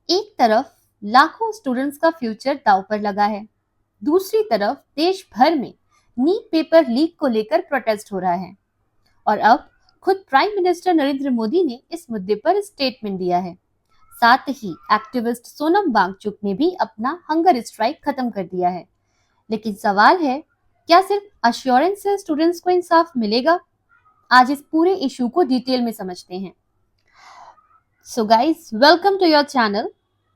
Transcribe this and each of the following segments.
एक तरफ लाखों स्टूडेंट्स का फ्यूचर दांव पर लगा है, दूसरी तरफ देश भर में नीट पेपर लीक को लेकर प्रोटेस्ट हो रहा है और अब खुद प्राइम मिनिस्टर नरेंद्र मोदी ने इस मुद्दे पर स्टेटमेंट दिया है। साथ ही एक्टिविस्ट सोनम वांगचुक ने भी अपना हंगर स्ट्राइक खत्म कर दिया है। लेकिन सवाल है, क्या सिर्फ अश्योरेंस से स्टूडेंट्स को इंसाफ मिलेगा? आज इस पूरे इशू को डिटेल में समझते हैं। So guys, welcome to your channel,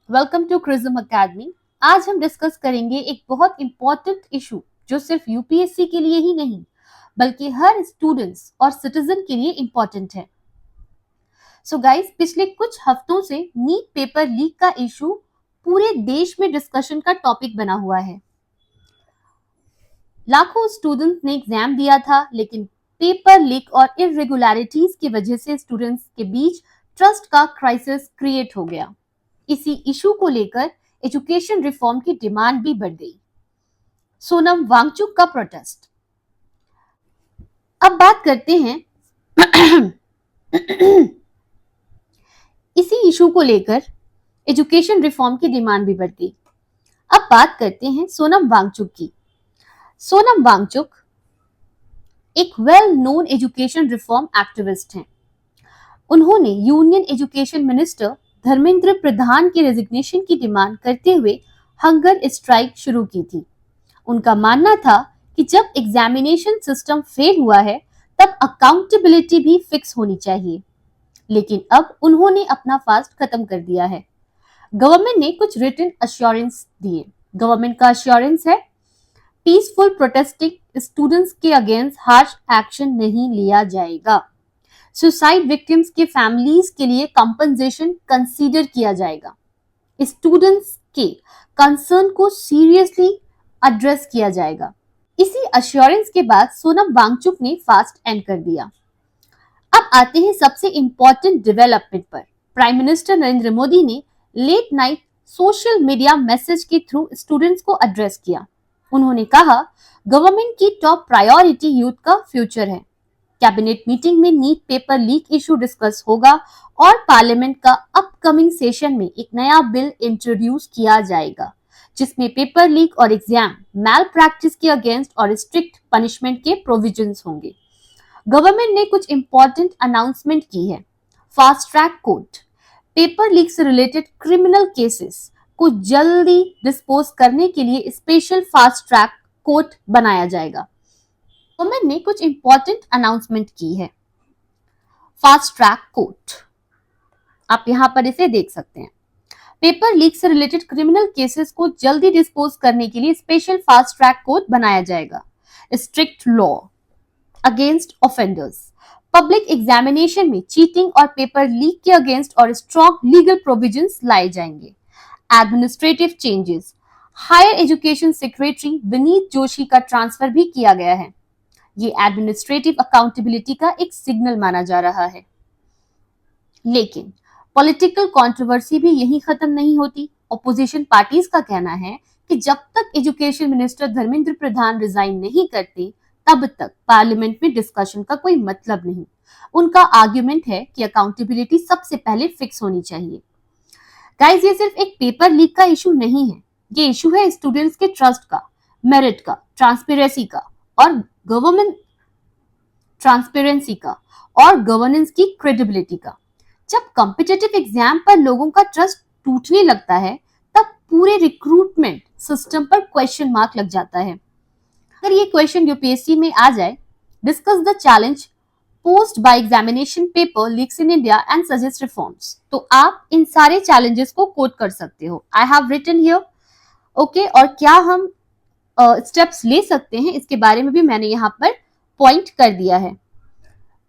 welcome to क्रिज्म अकेडमी। आज हम डिस्कस करेंगे एक बहुत इंपॉर्टेंट इशू जो सिर्फ यूपीएससी के लिए ही नहीं बल्कि हर स्टूडेंट्स और सिटीजन के लिए इंपॉर्टेंट है। सो गाइस, पिछले कुछ हफ्तों से नीट पेपर लीक का इशू पूरे देश में डिस्कशन का टॉपिक बना हुआ है। लाखों स्टूडेंट्स ने एग्जाम दिया था, लेकिन पेपर लीक और इरेगुलरिटीज की वजह से स्टूडेंट्स के बीच ट्रस्ट का क्राइसिस क्रिएट हो गया। इसी इशू को लेकर एजुकेशन रिफॉर्म की डिमांड भी बढ़ गई। सोनम वांगचुक का प्रोटेस्ट। अब बात करते हैं इसी इशू को लेकर एजुकेशन रिफॉर्म की डिमांड भी बढ़ गई। अब बात करते हैं सोनम वांगचुक की। सोनम वांगचुक एक well known education reform activist हैं। उन्होंने union education minister Dharmendra Pradhan के रेजिग्नेशन की डिमांड करते हुए हंगर स्ट्राइक शुरू की थी। उनका मानना था कि जब एग्जामिनेशन सिस्टम फेल हुआ है तब अकाउंटेबिलिटी भी फिक्स होनी चाहिए। लेकिन अब उन्होंने अपना फास्ट खत्म कर दिया है। गवर्नमेंट ने कुछ रिटन अश्योरेंस दिए। गवर्नमेंट का अश्योरेंस है, पीसफुल प्रोटेस्टिंग स्टूडेंट्स के अगेंस्ट हार्श एक्शन नहीं लिया जाएगा। सुसाइड विक्टिम्स के फैमिलीज के लिए कंपनसेशन कंसीडर किया जाएगा। स्टूडेंट्स के कंसर्न को सीरियसली एड्रेस किया जाएगा। इसी अश्योरेंस के बाद सोनम वांगचुक ने फास्ट एंड कर दिया। अब आते हैं सबसे इंपॉर्टेंट डेवलपमेंट पर। प्राइम मिनिस्टर नरेंद्र मोदी ने late night social media message के थ्रू स्टूडेंट्स को एड्रेस किया। उन्होंने कहा, गवर्नमेंट की टॉप प्रायोरिटी यूथ का फ्यूचर है। कैबिनेट मीटिंग में NEET paper leak issue discuss होगा और पार्लियामेंट का अपकमिंग सेशन में एक नया बिल इंट्रोड्यूस किया जाएगा जिसमें पेपर लीक और एग्जाम मैल प्रैक्टिस के अगेंस्ट और स्ट्रिक्ट पनिशमेंट के प्रोविजंस होंगे। गवर्नमेंट ने कुछ इंपॉर्टेंट अनाउंसमेंट की है। Fast track court, paper leak से रिलेटेड क्रिमिनल केसेस को जल्दी डिस्पोज करने के लिए स्पेशल फास्ट ट्रैक कोर्ट बनाया जाएगा। गवर्नमेंट ने कुछ इंपॉर्टेंट अनाउंसमेंट की है। फास्ट ट्रैक कोर्ट, आप यहां पर इसे देख सकते हैं। पेपर लीक से रिलेटेड क्रिमिनल केसेस को जल्दी डिस्पोज करने के लिए स्पेशल फास्ट ट्रैक कोर्ट बनाया जाएगा। Strict law against offenders, public examination में चीटिंग और पेपर लीक के अगेंस्ट और स्ट्रॉन्ग लीगल प्रोविजंस लाए जाएंगे। Administrative changes, higher education secretary Vineet Joshi का ट्रांसफर भी किया गया है। ये एडमिनिस्ट्रेटिव अकाउंटेबिलिटी का एक सिग्नल माना जा रहा है। लेकिन पॉलिटिकल कंट्रोवर्सी भी यहीं खत्म नहीं होती। ऑपोजिशन पार्टीज का कहना है कि जब तक education minister Dharmendra Pradhan resign नहीं करते तब तक पार्लियामेंट में डिस्कशन का कोई मतलब नहीं। उनका आर्ग्यूमेंट है कि अकाउंटेबिलिटी सबसे पहले फिक्स होनी चाहिए। गाइस, ये सिर्फ एक पेपर लीक का इशू नहीं है, ये इशू है स्टूडेंट्स के ट्रस्ट का, मेरिट का, ट्रांसपेरेंसी का और गवर्नेंस की क्रेडिबिलिटी का। जब कॉम्पिटिटिव एग्जाम पर लोगों का ट्रस्ट टूटने लगता है तब पूरे रिक्रूटमेंट सिस्टम पर क्वेश्चन मार्क लग जाता है। अगर ये क्वेश्चन यूपीएससी में आ जाए, discuss the challenge post by examination paper leaks in India and suggest reforms, तो आप इन सारे चैलेंजेस को कोट कर सकते हो। I have written here, okay. और क्या हम स्टेप्स ले सकते हैं इसके बारे में भी मैंने यहाँ पर पॉइंट कर दिया है।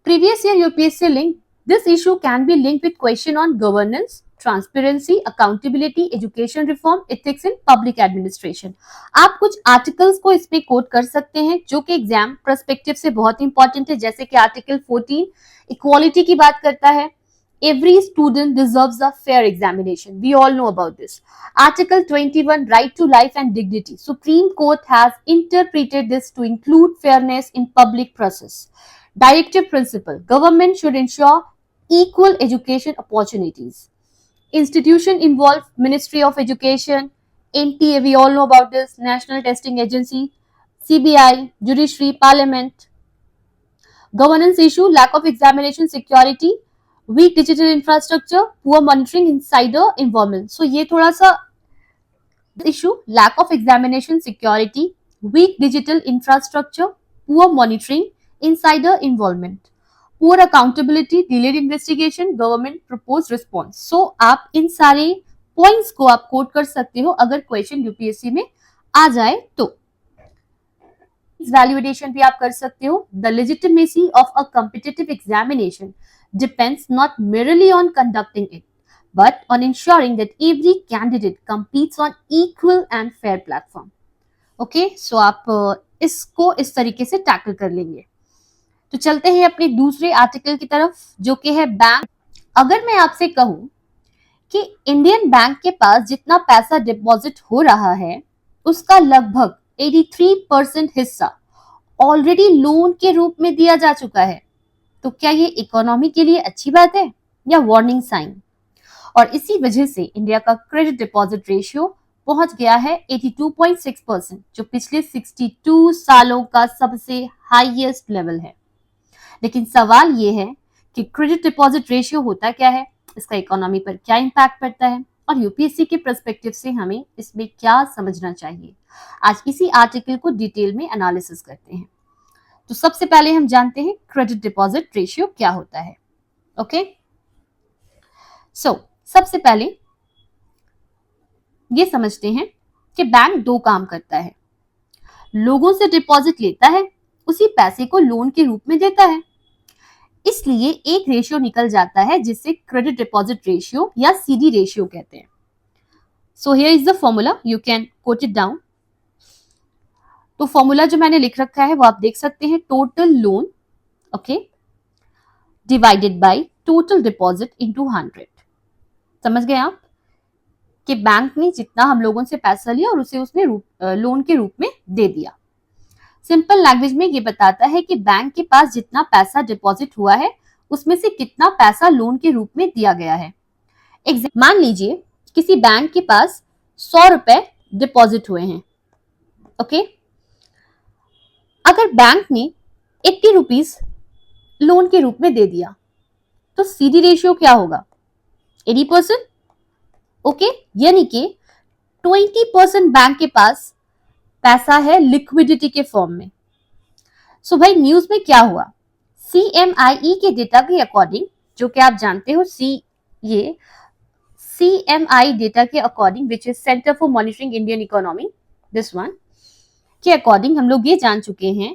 Previous year UPSC link, this issue can be linked with question on governance, transparency, accountability, education reform, ethics in public administration. आप कुछ आर्टिकल्स को इसमें कोट कर सकते हैं जो कि एग्जाम पर्सपेक्टिव से बहुत इंपॉर्टेंट है, जैसे कि आर्टिकल 14 इक्वालिटी की बात करता है। Every student deserves a fair examination. We all know about this. Article 21, right to life and dignity. Supreme Court has interpreted this to include fairness in public process. Directive principle. Government should ensure equal education opportunities. Institution involve Ministry of Education, NTA, we all know about this, National Testing Agency, CBI, Judiciary, Parliament. Governance issue, lack of examination security, weak digital infrastructure, poor monitoring, insider involvement. So ये थोड़ा सा issue, lack of examination security, weak digital infrastructure, poor monitoring, insider involvement, poor accountability, delayed investigation, government proposed response. So आप इन सारे points को आप coat कर सकते हो अगर क्वेश्चन यूपीएससी में आ जाए तो। वैल्यूएशन भी आप कर सकते हो। The legitimacy of a competitive examination depends not merely on conducting it but on ensuring that every candidate competes on equal and fair platform. Okay, so आप इसको इस तरीके से टैकल कर लेंगे। तो चलते हैं अपने दूसरे आर्टिकल की तरफ जो कि है बैंक। अगर मैं आपसे कहूं कि इंडियन बैंक के पास जितना पैसा डिपॉजिट हो रहा है उसका लगभग 83% हिस्सा ऑलरेडी लोन के रूप में दिया जा चुका है, तो क्या ये इकोनॉमी के लिए अच्छी बात है या वार्निंग साइन? और इसी वजह से इंडिया का क्रेडिट डिपॉजिट रेशियो पहुंच गया है 82.6%, जो पिछले 62 सालों का सबसे हाईएस्ट लेवल है। लेकिन सवाल ये है कि क्रेडिट डिपॉजिट रेशियो होता क्या है, इसका इकोनॉमी पर क्या इंपैक्ट पड़ता है और यूपीएससी के पर्सपेक्टिव से हमें इसमें क्या समझना चाहिए। आज इसी आर्टिकल को डिटेल में एनालिसिस करते हैं। तो सबसे पहले हम जानते हैं क्रेडिट डिपॉजिट रेशियो क्या होता है। ओके, सो सबसे पहले ये समझते हैं कि बैंक दो काम करता है। लोगों से डिपॉजिट लेता है, उसी पैसे को लोन के रूप में देता है, इसलिए एक रेशियो निकल जाता है जिसे क्रेडिट डिपॉजिट रेशियो या सीडी रेशियो कहते हैं। So here is the formula, you can coat it down. तो फॉर्मूला जो मैंने लिख रखा है वो आप देख सकते हैं, total loan okay divided by total deposit into 100। समझ गए आप कि बैंक ने जितना हम लोगों से पैसा लिया और उसे उसने लोन के रूप में दे दिया। सिंपल लैंग्वेज में ये बताता है कि बैंक के पास जितना पैसा डिपॉजिट हुआ है उसमें से कितना पैसा लोन के रूप में दिया गया है। मान लीजिए किसी बैंक के पास 100 रुपए डिपॉजिट हुए हैं। ओके, अगर बैंक ने 80 रुपीज लोन के रूप में दे दिया तो सीडी रेशियो क्या होगा, 80%। ओके, यानी कि 20% बैंक के पास पैसा है लिक्विडिटी के फॉर्म में। सो भाई न्यूज में क्या हुआ, CMIE के डेटा के अकॉर्डिंग, जो कि आप जानते हो ये CMI डेटा के according which is centre for monitoring Indian economy, this one के अकॉर्डिंग हम लोग ये जान चुके हैं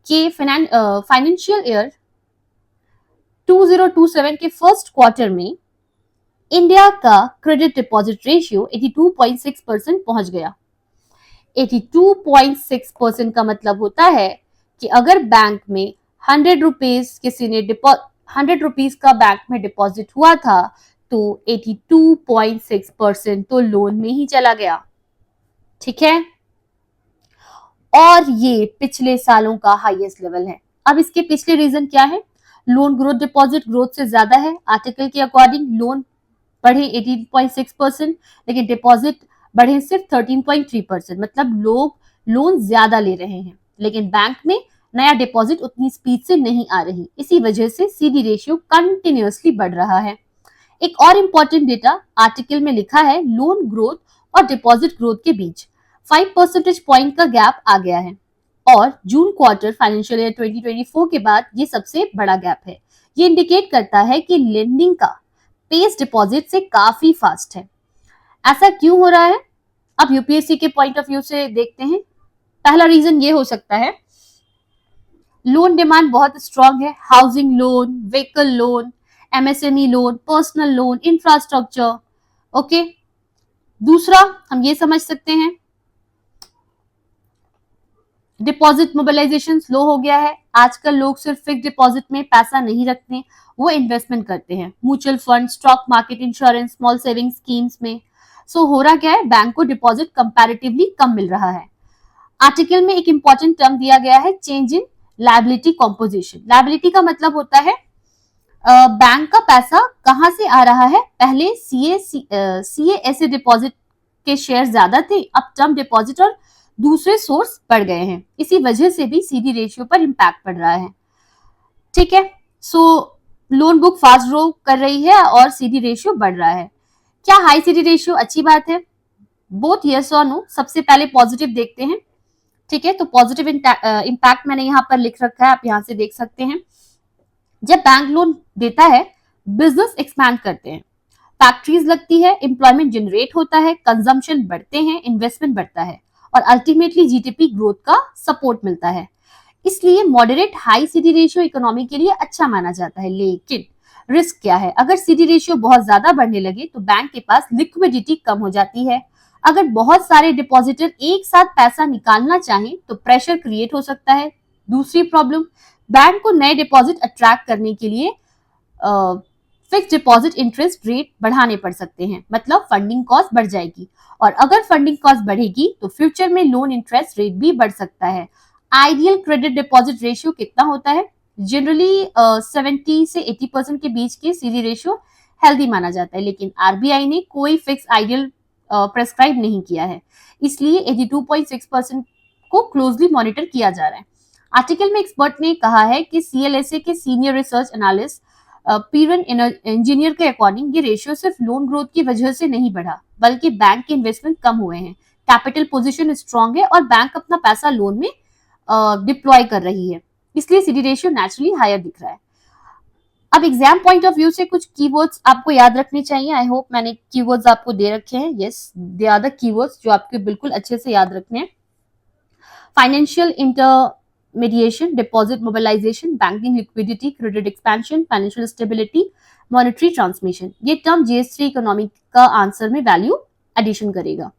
कि फाइनेंशियल ईयर 2027 के फर्स्ट क्वार्टर में इंडिया का क्रेडिट डिपॉजिट रेशियो 82.6% पहुंच गया। 82.6% का मतलब होता है कि अगर बैंक में 100 रुपीज किसी ने 100 रुपीज का बैंक में डिपॉजिट हुआ था तो 82.6% तो लोन में ही चला गया। ठीक है, और ये पिछले सालों का हाईएस्ट लेवल है। अब इसके पिछले रीजन क्या है, लोन ग्रोथ डिपॉजिट ग्रोथ से ज्यादा है। आर्टिकल के अकॉर्डिंग लोन बढ़े 18.6%, लेकिन डिपॉजिट बढ़े सिर्फ 13.3%, मतलब लोग लोन ज्यादा ले रहे हैं लेकिन बैंक में नया डिपॉजिट उतनी स्पीड से नहीं आ रही। इसी वजह से सीडी रेशियो कंटिन्यूअसली बढ़ रहा है। एक और इंपॉर्टेंट डेटा आर्टिकल में लिखा है, लोन ग्रोथ और डिपॉजिट ग्रोथ के बीच 5 परसेंटेज पॉइंट का गैप आ गया है और जून क्वार्टर फाइनेंशियल ईयर 2024 के बाद ये सबसे बड़ा गैप है। ये इंडिकेट करता है कि लेंडिंग का पेस डिपॉजिट से काफी फास्ट है। ऐसा क्यों हो रहा है, अब यूपीएससी के पॉइंट ऑफ व्यू से देखते हैं। पहला रीजन ये हो सकता है, लोन डिमांड बहुत स्ट्रांग है, housing loan, vehicle loan, MSME loan, personal loan, infrastructure. Okay, दूसरा हम ये समझ सकते हैं डिपॉजिट मोबिलाइजेशन स्लो हो गया है। आजकल लोग सिर्फ फिक्स डिपॉजिट में पैसा नहीं रखते, वो इन्वेस्टमेंट करते हैं mutual fund, stock market, insurance, small saving schemes में। सो हो रहा क्या है, बैंक को डिपॉजिट कंपैरेटिवली कम मिल रहा है। आर्टिकल में एक इंपॉर्टेंट टर्म दिया गया है, change in liability composition. Liability का मतलब होता है बैंक का पैसा कहां से आ रहा है? पहले सीए डिपॉजिट के शेयर ज्यादा थे, अब टर्म डिपॉजिट और दूसरे सोर्स बढ़ गए हैं। इसी वजह से भी सीडी रेशियो पर इम्पैक्ट पड़ रहा है। ठीक है, सो लोन बुक फास्ट ग्रो कर रही है और सीडी रेशियो बढ़ रहा है। क्या हाई सीडी रेशियो अच्छी बात है? बोथ यस और नो। सबसे पहले पॉजिटिव देखते हैं। ठीक है, तो पॉजिटिव इम्पैक्ट मैंने यहाँ पर लिख रखा है, आप यहाँ से देख सकते हैं। जब बैंक लोन देता है, बिजनेस एक्सपैंड करते हैं, फैक्ट्रीज लगती है, एम्प्लॉयमेंट जनरेट होता है, कंजम्पशन बढ़ते हैं, इन्वेस्टमेंट बढ़ता है और अल्टीमेटली जीडीपी ग्रोथ का सपोर्ट मिलता है। इसलिए moderate high CD ratio economy के लिए अच्छा माना जाता है। लेकिन रिस्क क्या है? अगर सीडी रेशियो बहुत ज्यादा बढ़ने लगे तो बैंक के पास लिक्विडिटी कम हो जाती है। अगर बहुत सारे डिपॉजिटर एक साथ पैसा निकालना चाहें तो प्रेशर क्रिएट हो सकता है। दूसरी प्रॉब्लम, बैंक को नए डिपॉजिट अट्रैक्ट करने के लिए फिक्स डिपॉजिट इंटरेस्ट रेट बढ़ाने पड़ सकते हैं, मतलब फंडिंग कॉस्ट बढ़ जाएगी और अगर फंडिंग कॉस्ट बढ़ेगी तो फ्यूचर में लोन इंटरेस्ट रेट भी बढ़ सकता है। आइडियल क्रेडिट डिपॉजिट रेशियो कितना होता है? जनरली 70 से 80% के बीच के सीडी रेशियो हेल्दी माना जाता है, लेकिन आरबीआई ने कोई फिक्स आइडियल प्रेस्क्राइब नहीं किया है, इसलिए 82.6% को क्लोजली मॉनिटर किया जा रहा है। आर्टिकल में एक्सपर्ट ने कहा है कि सीएलएसए के senior research analyst Piran engineer के अकॉर्डिंग ये रेशियो सिर्फ लोन ग्रोथ की वजह से नहीं बढ़ा, बल्कि बैंक के इन्वेस्टमेंट कम हुए हैं, कैपिटल पोजीशन स्ट्रांग है और बैंक अपना पैसा लोन में डिप्लॉय कर रही है, इसलिए सीडी रेशियो नेचुरली हायर दिख रहा है। अब एग्जाम पॉइंट ऑफ व्यू से कुछ कीवर्ड्स आपको याद रखने चाहिए। आई होप मैंने कीवर्ड्स आपको दे रखे हैं। Yes, they are the keywords जो आपको बिल्कुल अच्छे से याद रखने हैं। Financial intermediation, deposit mobilisation, banking liquidity, credit expansion, financial stability, monetary transmission. ये टर्म जीएस3 इकोनॉमिक का आंसर में वैल्यू एडिशन करेगा।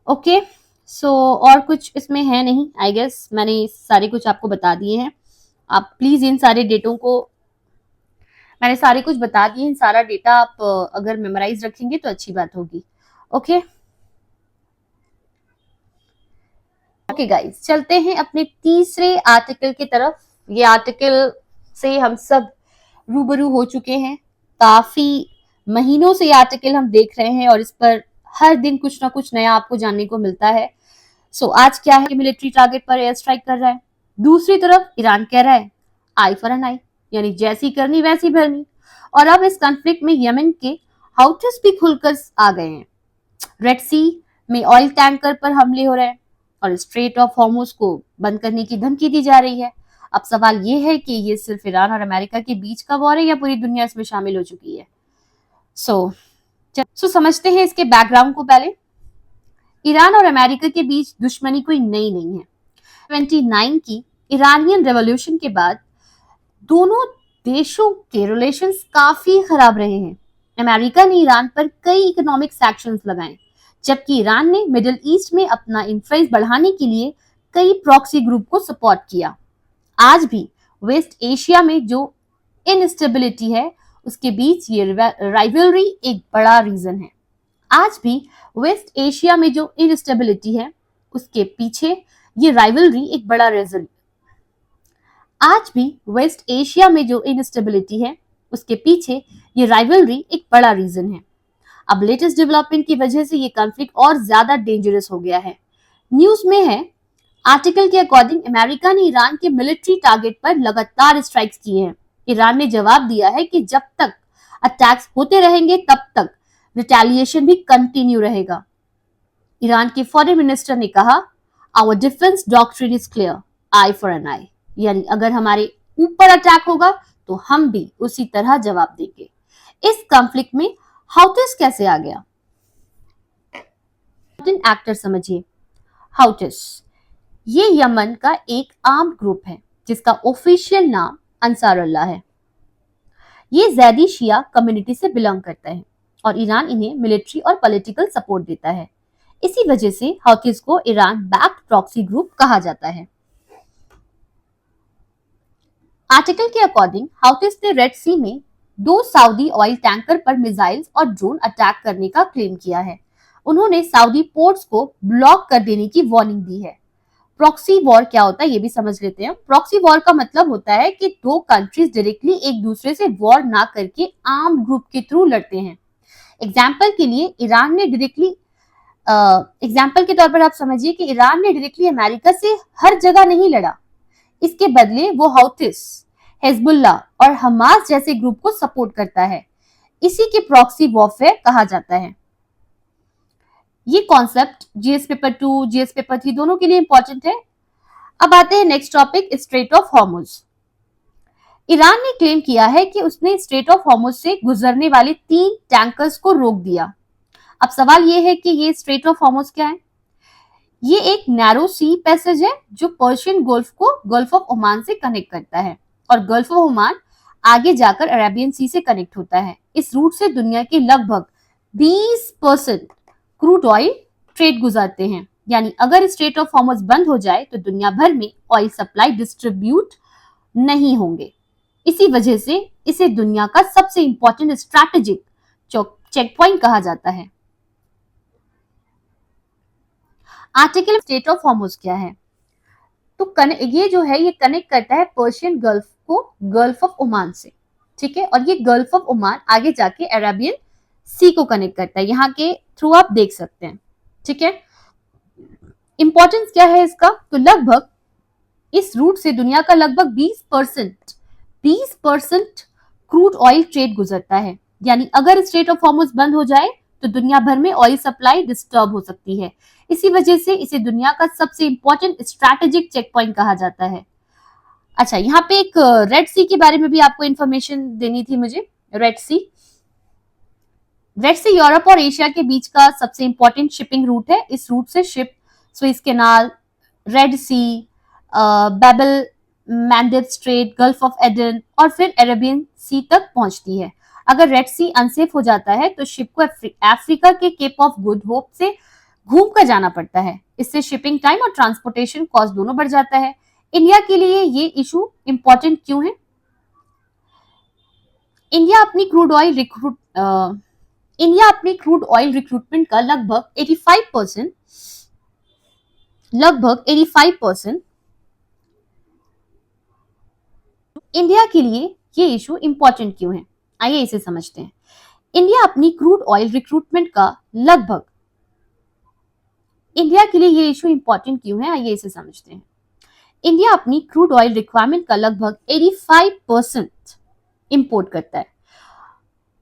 ओके, सो और कुछ इसमें है नहीं। आई गेस मैंने सारे कुछ आपको बता दिए हैं। आप प्लीज इन सारे डेटों को, मैंने सारे कुछ बता दिए, इन सारा डेटा आप अगर मेमोराइज रखेंगे तो अच्छी बात होगी। ओके ओके गाइस, चलते हैं अपने तीसरे आर्टिकल की तरफ। ये आर्टिकल से हम सब रूबरू हो चुके हैं, काफी महीनों से ये आर्टिकल हम देख रहे हैं और इस पर हर दिन कुछ ना कुछ नया आपको जानने को मिलता है। सो आज क्या है कि मिलिट्री टारगेट पर एयर स्ट्राइक कर रहा है, दूसरी तरफ ईरान कह रहा है आई फॉर एन आई, यानी जैसी करनी वैसी भरनी। और अब इस कॉन्फ्लिक्ट में यमन के हाउथीज भी खुलकर आ गए हैं। रेड सी में ऑयल टैंकर पर हमले हो रहे हैं और स्ट्रेट ऑफ हॉर्मुज को बंद करने की धमकी दी जा रही है। अब सवाल ये है कि ये सिर्फ ईरान और अमेरिका के बीच का वॉर है या पूरी दुनिया इसमें शामिल हो चुकी है। सो समझते हैं इसके बैकग्राउंड को। पहले ईरान और अमेरिका के बीच दुश्मनी कोई नई नहीं है। 29 की ईरानियन रेवोल्यूशन के बाद दोनों देशों के रिलेशंस काफी खराब रहे हैं। अमेरिका ने ईरान पर कई इकोनॉमिक सैंक्शंस लगाए, जबकि ईरान ने मिडिल ईस्ट में अपना इन्फ्लुएंस बढ़ाने के लिए कई प्रॉक्सी ग्रुप को सपोर्ट किया। आज भी वेस्ट एशिया में जो इनस्टेबिलिटी है उसके बीच ये राइवलरी एक बड़ा रीजन है। आज भी वेस्ट एशिया में जो इनस्टेबिलिटी है उसके पीछे ये राइवलरी एक बड़ा रीजन आज भी वेस्ट एशिया में जो इनस्टेबिलिटी है उसके पीछे ये राइवलरी एक बड़ा रीजन है। अब लेटेस्ट डेवलपमेंट की वजह से ये कॉन्फ्लिक्ट और ज्यादा डेंजरस हो गया है। न्यूज में है, आर्टिकल के अकॉर्डिंग अमेरिका ने ईरान के मिलिट्री टारगेट पर लगातार स्ट्राइक्स किए हैं। ईरान ने जवाब दिया है कि जब तक अटैक्स होते रहेंगे तब तक रिटेलिएशन भी कंटिन्यू रहेगा। ईरान के फॉरेन मिनिस्टर ने कहा, our defence doctrine is clear, eye for an eye, यानी अगर हमारे ऊपर अटैक होगा तो हम भी उसी तरह जवाब देंगे। इस कॉन्फ्लिक्ट में हाउथिस कैसे आ गया? एक्टर समझिए। हाउथिस ये यमन का एक आर्म्ड ग्रुप है जिसका ऑफिशियल नाम अंसार अल्लाह है। ये जैदी शिया कम्युनिटी से बिलोंग करता है और ईरान इन्हें मिलिट्री और पॉलिटिकल सपोर्ट देता है। इसी वजह से हाउथिस को ईरान बैक्ड प्रॉक्सी ग्रुप कहा जाता है। आर्टिकल के अकॉर्डिंग हाउथिस ने रेड सी में 2 सऊदी ऑयल टैंकर पर मिसाइल्स और ड्रोन अटैक करने का क्लेम किया है। उन्होंने सऊदी पोर्ट्स को ब्लॉक कर देने की वार्निंग दी है। प्रॉक्सी वॉर क्या होता है ये भी समझ लेते हैं। प्रॉक्सी वॉर का मतलब होता है कि दो कंट्रीज डायरेक्टली एक दूसरे से वॉर ना करके आर्म ग्रुप के थ्रू लड़ते हैं। एग्जाम्पल के लिए ईरान ने डायरेक्टली एग्जाम्पल के तौर पर आप समझिए कि ईरान ने डायरेक्टली अमेरिका से हर जगह नहीं लड़ा, इसके बदले वो हौथिस, हिजबुल्ला और हमास जैसे ग्रुप को सपोर्ट करता है। इसी के प्रॉक्सी वॉरफेयर कहा जाता है। ये concept GS paper 2, GS paper 3 दोनों के लिए इंपॉर्टेंट है। अब आते हैं next topic, straight of Hormuz. Iran ने क्लेम किया है कि उसने स्ट्रेट ऑफ हॉर्मुज से गुजरने वाले 3 टैंकर्स को रोक दिया। अब सवाल ये है कि ये स्ट्रेट ऑफ हॉर्मुज क्या है? ये एक नैरो सी पैसेज है जो पर्शियन गोल्फ को गल्फ ऑफ ओमान से कनेक्ट करता है और गल्फ ऑफ ओमान आगे जाकर अरेबियन सी से कनेक्ट होता है। इस रूट से दुनिया के लगभग 20% क्रूड ऑयल ट्रेड गुजरते हैं। यानी अगर स्ट्रेट ऑफ हॉर्मुज बंद हो जाए तो दुनिया भर में ऑयल सप्लाई डिस्ट्रीब्यूट नहीं होंगे। इसी वजह से इसे दुनिया का सबसे इंपॉर्टेंट स्ट्रैटेजिक चेक पॉइंट कहा जाता है। आर्टिकल स्ट्रेट ऑफ हॉर्मुज क्या है? तो ये जो है ये कनेक्ट करता है पर्शियन गल्फ को गल्फ ऑफ ओमान से, ठीक है, और ये गल्फ ऑफ ओमान आगे जाके अरेबियन सी को कनेक्ट करता है। यहाँ के थ्रू आप देख सकते हैं, ठीक है। इंपॉर्टेंस क्या है इसका? तो लगभग इस रूट से दुनिया का लगभग 20% क्रूड ऑयल ट्रेड गुजरता है। यानी अगर स्ट्रेट ऑफ हॉर्मुज बंद हो जाए तो दुनिया भर में ऑयल सप्लाई डिस्टर्ब हो सकती है। इसी वजह से इसे दुनिया का सबसे इंपॉर्टेंट स्ट्रैटेजिक चेक पॉइंट कहा जाता है। अच्छा, यहाँ पे एक रेड सी के बारे में भी आपको इंफॉर्मेशन देनी थी मुझे। रेड सी यूरोप और एशिया के बीच का सबसे इंपॉर्टेंट शिपिंग रूट है। इस रूट से ship Suez Canal, Red Sea, Bab el Mandeb Strait, Gulf of Aden और फिर अरेबियन सी तक पहुंचती है। अगर रेड सी अनसेफ हो जाता है तो शिप को अफ्रीका के केप ऑफ गुड होप से घूम कर जाना पड़ता है। इससे शिपिंग टाइम और ट्रांसपोर्टेशन कॉस्ट दोनों बढ़ जाता है। इंडिया के लिए ये इशू इंपॉर्टेंट क्यों है? इंडिया अपनी क्रूड ऑयल रिक्रूटमेंट का लगभग 85% इंडिया के लिए ये इशू इंपॉर्टेंट क्यों है? आइए इसे समझते हैं। इंडिया अपनी क्रूड ऑयल रिक्रूटमेंट का लगभग इंडिया के लिए ये इशू इंपॉर्टेंट क्यों है? आइए इसे समझते हैं। इंडिया अपनी क्रूड ऑयल रिक्वायरमेंट का लगभग 85% इंपोर्ट करता है।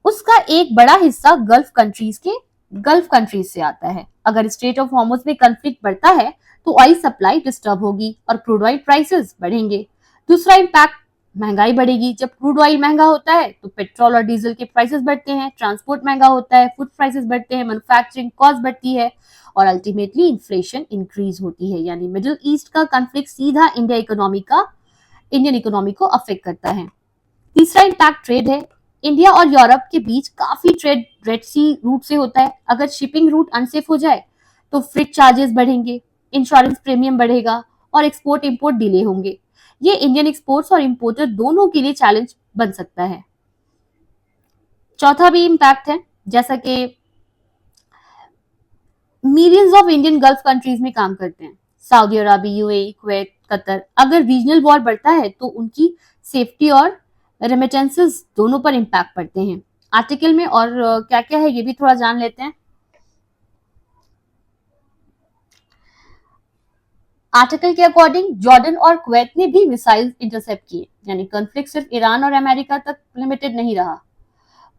उसका एक बड़ा हिस्सा गल्फ कंट्रीज से आता है। अगर स्ट्रेट ऑफ हॉर्मुज में कॉन्फ्लिक्ट बढ़ता है तो ऑयल सप्लाई डिस्टर्ब होगी और क्रूड ऑयल प्राइसेस बढ़ेंगे। दूसरा इंपैक्ट, महंगाई बढ़ेगी। जब क्रूड ऑयल महंगा होता है तो पेट्रोल और डीजल के प्राइसेस बढ़ते हैं, ट्रांसपोर्ट महंगा होता है, फूड प्राइसेस बढ़ते हैं, मैन्युफैक्चरिंग कॉस्ट बढ़ती है और अल्टीमेटली इन्फ्लेशन इंक्रीज होती है। यानी मिडिल ईस्ट का कॉन्फ्लिक्ट सीधा इंडियन इकोनॉमी को अफेक्ट करता है। तीसरा इंपैक्ट ट्रेड है। इंडिया और यूरोप के बीच काफी ट्रेड रेड सी रूट से होता है। अगर शिपिंग रूट अनसेफ हो जाए तो फ्रिट चार्जेस बढ़ेंगे, इंश्योरेंस प्रीमियम बढ़ेगा और एक्सपोर्ट इंपोर्ट डिले होंगे। ये इंडियन एक्सपोर्ट्स और इंपोर्टर दोनों के लिए चैलेंज बन सकता है। चौथा भी इंपैक्ट है, जैसा कि millions of Indian gulf countries में काम करते हैं, सऊदी अरब, यूएई, कुवैत, कतर। अगर रीजनल वॉर बढ़ता है तो उनकी सेफ्टी और रेमिटेंसेस दोनों पर इंपैक्ट पड़ते हैं। आर्टिकल में और क्या क्या है ये भी थोड़ा जान लेते हैं। आर्टिकल के अकॉर्डिंग जॉर्डन और कुवैत ने भी मिसाइल इंटरसेप्ट किए। यानी कॉन्फ्लिक्ट सिर्फ ईरान और अमेरिका तक लिमिटेड नहीं रहा,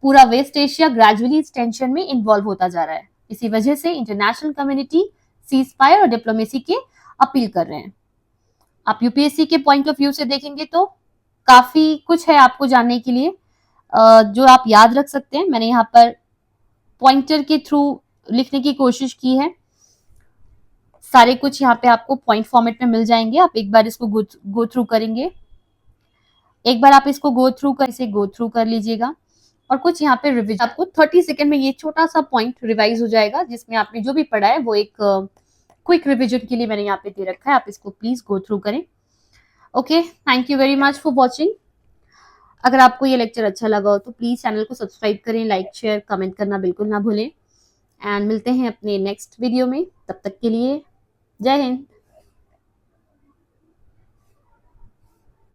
पूरा वेस्ट एशिया ग्रेजुअली इस टेंशन में इन्वॉल्व होता जा रहा है। इसी वजह से इंटरनेशनल कम्युनिटी सीज फायर और डिप्लोमेसी के अपील कर रहे हैं। आप यूपीएससी के पॉइंट ऑफ व्यू से देखेंगे तो काफी कुछ है आपको जानने के लिए जो आप याद रख सकते हैं। मैंने यहाँ पर पॉइंटर के थ्रू लिखने की कोशिश की है। सारे कुछ यहाँ पे आपको पॉइंट फॉर्मेट में मिल जाएंगे। आप एक बार इसको गो थ्रू करेंगे, एक बार आप इसको गो थ्रू कर लीजिएगा और कुछ यहाँ पे रिविजन आपको 30 सेकंड में ये छोटा सा पॉइंट रिवाइज हो जाएगा, जिसमें आपने जो भी पढ़ा है वो एक क्विक रिविजन के लिए मैंने यहाँ पे दे रखा है। आप इसको प्लीज गो थ्रू करें। Okay, thank you very much for watching. अगर आपको ये लेक्चर अच्छा लगा हो तो प्लीज चैनल को सब्सक्राइब करें, लाइक शेयर कमेंट करना बिल्कुल ना भूलें। एंड मिलते हैं अपने नेक्स्ट वीडियो में। तब तक के लिए जय हिंद।